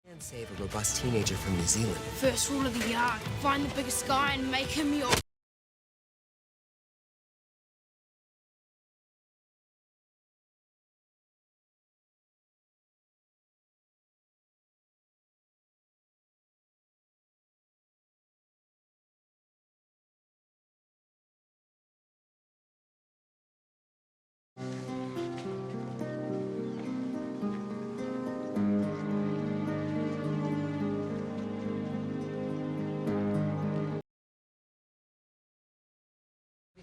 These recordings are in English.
And save a robust teenager from New Zealand. First rule of the yard, find the biggest guy and make him your...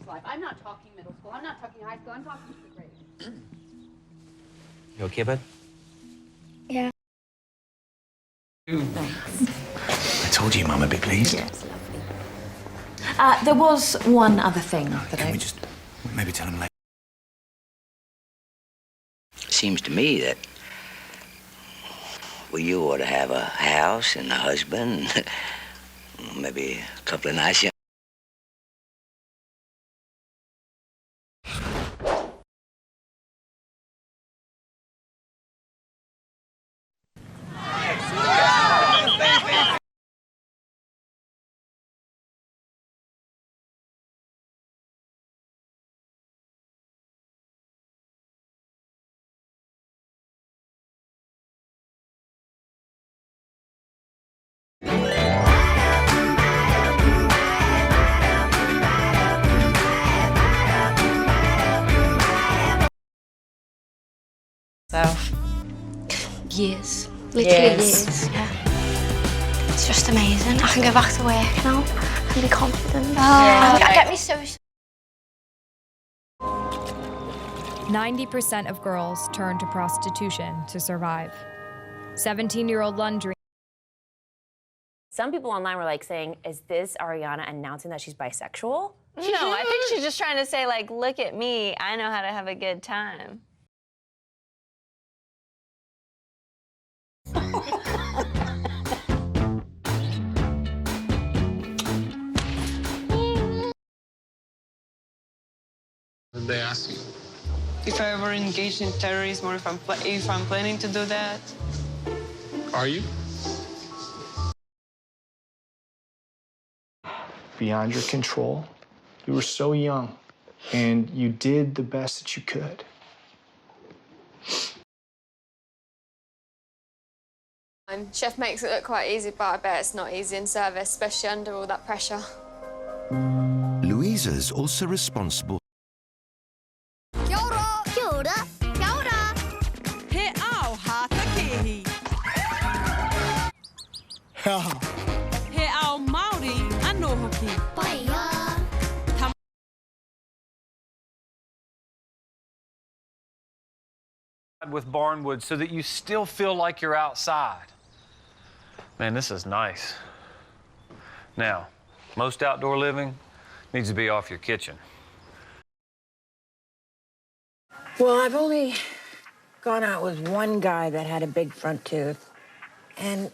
Life. I'm not talking middle school. I'm not talking high school. I'm talking fifth grade. You okay, bud? Yeah. I told you, Mum would be pleased. Yes, lovely. There was one other thing that Can we just maybe tell him later? Seems to me that, well, you ought to have a house and a husband, maybe a couple of nice young... So, years. Literally years. Yeah. It's just amazing. I can go back to work now. I can be confident. That get me so... 90% of girls turn to prostitution to survive. 17-year-old Lundry. Some people online were like saying, is this Ariana announcing that she's bisexual? No, I think she's just trying to say, like, look at me. I know how to have a good time. Did they ask you? If I ever engaged in terrorism or if I'm planning to do that. Are you? Beyond your control. You were so young, and you did the best that you could. Chef makes it look quite easy, but I bet it's not easy in service, especially under all that pressure. Louisa's also responsible. Kia ora! Kia ora! Kia ora! He ao hata kehi. He ao Maori ano hoki. Paia! With Barnwood so that you still feel like you're outside. Man, this is nice. Now, most outdoor living needs to be off your kitchen. Well, I've only gone out with one guy that had a big front tooth, and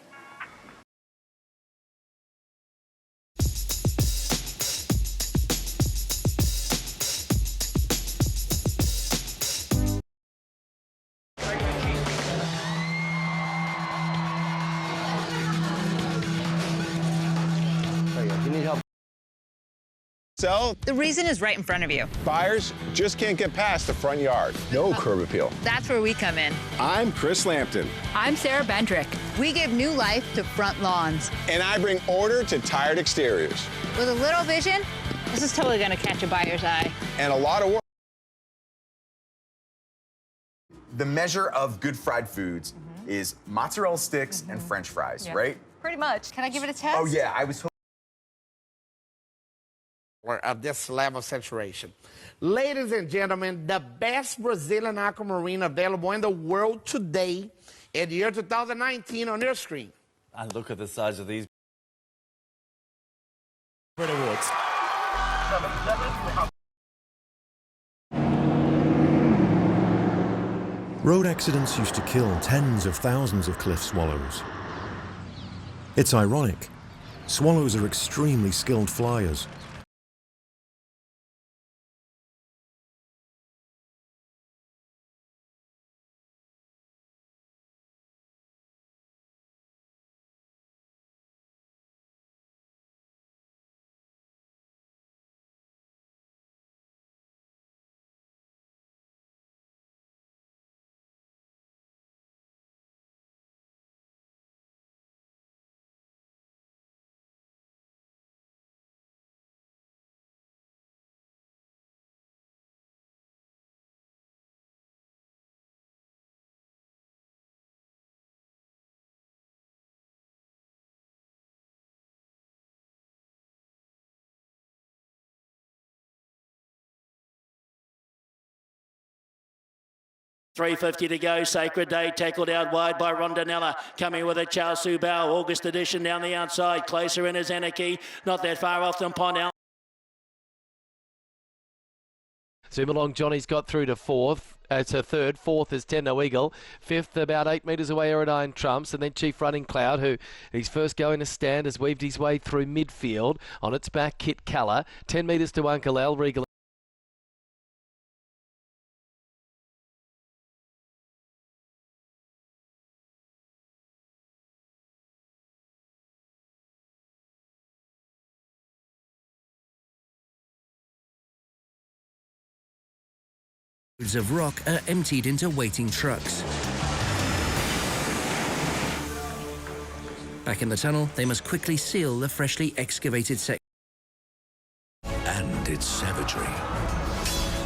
You need help? So, the reason is right in front of you. buyers just can't get past the front yard. No curb appeal. That's where we come in. I'm Chris Lampton. I'm Sarah Bendrick. We give new life to front lawns. And I bring order to tired exteriors. With a little vision, this is totally going to catch a buyer's eye. And a lot of work. The measure of good fried foods is mozzarella sticks and French fries, right? Pretty much. Can I give it a test? Oh, yeah, I was of this level of saturation. Ladies and gentlemen, the best Brazilian aquamarine available in the world today in the year 2019 on your screen. And look at the size of these. Awards. Road accidents used to kill tens of thousands of cliff swallows. It's ironic. Swallows are extremely skilled flyers. 3:50 to go. Sacred Day tackled out wide by Rondinella. Coming with a Charles Subao. August Edition down the outside. Closer in is Anarchy. Not that far off them. Pond out. Zoom along, Johnny's got through to fourth. To third. Fourth is Tenno Eagle. Fifth, about 8 metres away, Aerodine Trumps. And then Chief Running Cloud, who his first go in a stand, has weaved his way through midfield. On its back, Kit Calla. 10 metres to Uncle Al. Regal. Loads of rock are emptied into waiting trucks. Back in the tunnel, they must quickly seal the freshly excavated section. And its savagery.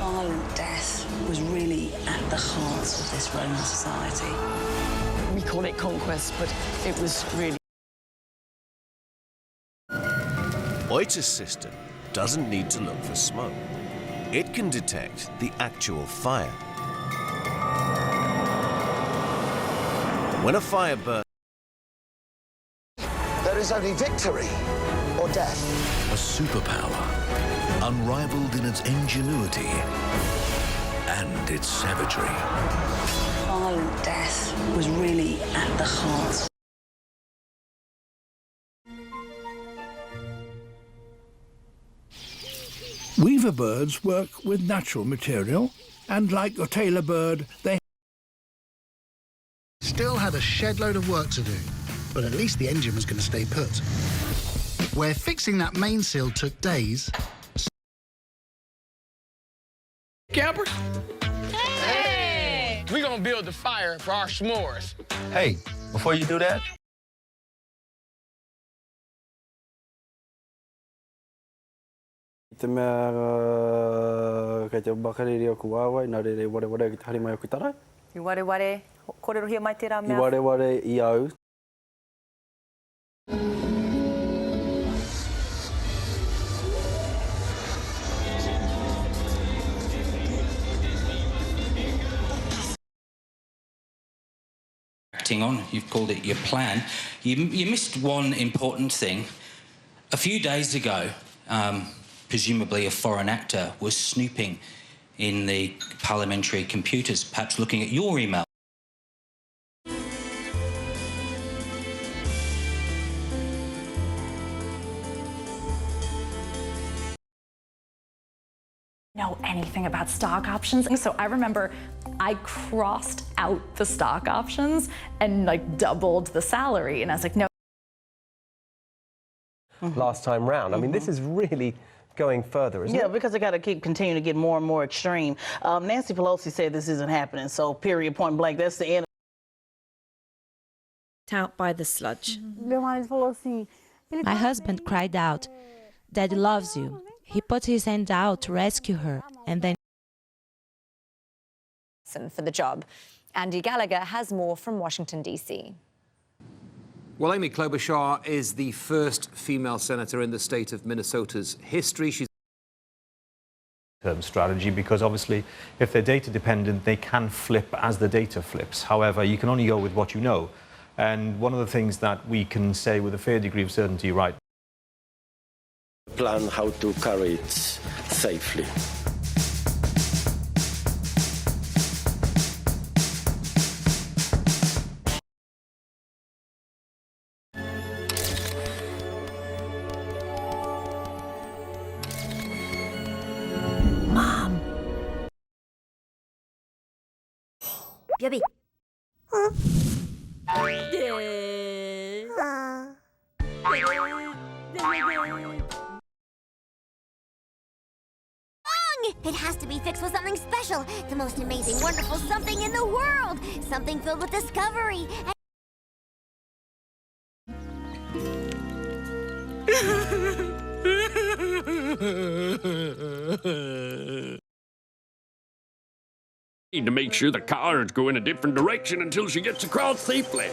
Violent death was really at the heart of this Roman society. We call it conquest, but it was really... Oitis system doesn't need to look for smoke. It can detect the actual fire. When a fire burns, there is only victory or death. A superpower, unrivaled in its ingenuity and its savagery. Violent death was really at the heart. Weaver birds work with natural material, and like your tailor bird, they still had a shed load of work to do, but at least the engine was going to stay put. Where fixing that main seal took days. Campers? Hey! We're gonna build the fire for our s'mores. Hey, before you do that, Te mea kei te makariri o kuawai, nā rere ware ki te hari mai o ki tarai. I ware, kōrerohia mai tērā mea. I ware I au. Acting on, you've called it your plan. You missed one important thing. A few days ago, presumably a foreign actor was snooping in the parliamentary computers, perhaps looking at your email. Know anything about stock options, so I remember I crossed out the stock options and like doubled the salary, and I was like, no. Last time round. I mean, this is really going further, isn't it? Yeah, because they got to keep continuing to get more and more extreme. Nancy Pelosi said this isn't happening, so period, point blank, that's the end. Out by the sludge. My husband cried out, "Daddy loves you." He put his hand out to rescue her, and then for the job. Andy Gallagher has more from Washington, D.C. Well, Amy Klobuchar is the first female senator in the state of Minnesota's history. She's strategy, because obviously if they're data dependent, they can flip as the data flips. However, you can only go with what you know. And one of the things that we can say with a fair degree of certainty right plan how to carry it safely. Mom. Bobby. It has to be fixed with something special. The most amazing, wonderful something in the world. Something filled with discovery. Need to make sure the car is going a different direction until she gets across safely.